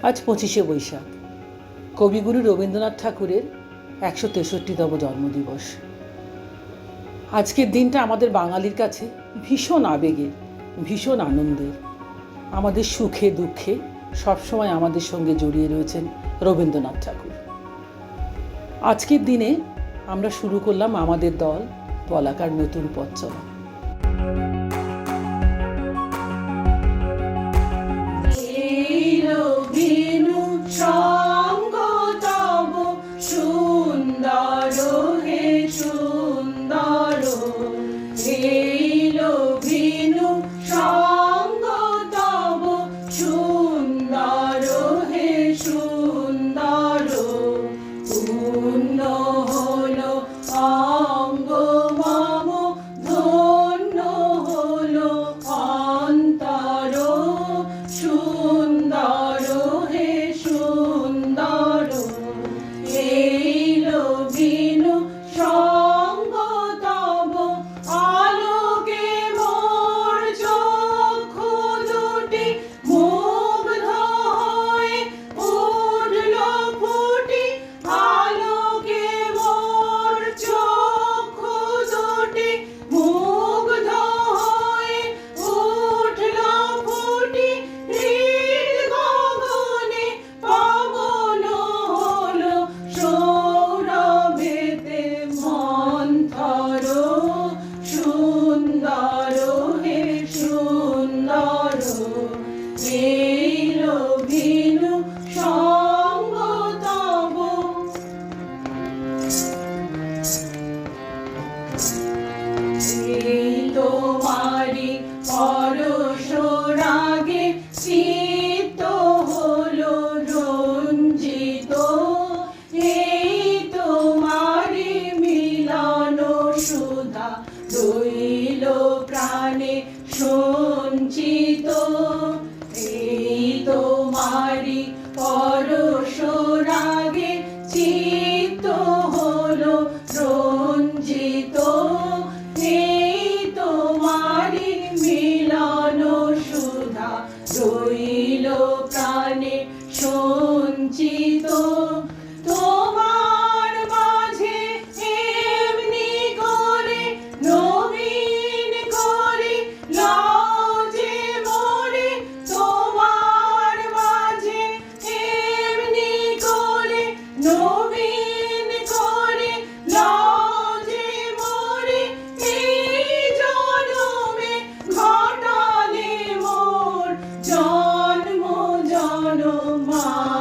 আজ 25শে বৈশাখ, কবিগুরু রবীন্দ্রনাথ ঠাকুরের 163তম জন্মদিবস। আজকের দিনটা আমাদের বাঙালির কাছে ভীষণ আবেগের, ভীষণ আনন্দের। আমাদের সুখে দুঃখে সবসময় আমাদের সঙ্গে জড়িয়ে রয়েছেন রবীন্দ্রনাথ ঠাকুর। আজকের দিনে আমরা শুরু করলাম আমাদের দল বলাকার নতুন পথ চলা। প্রাণে সঞ্চিত এই তোমারি পরশ রাগে চিত্ত হলো রঞ্জিত এই তোমারি মিলন সুধা রইল প্রাণে সঞ্চিত। জন্ম জনমা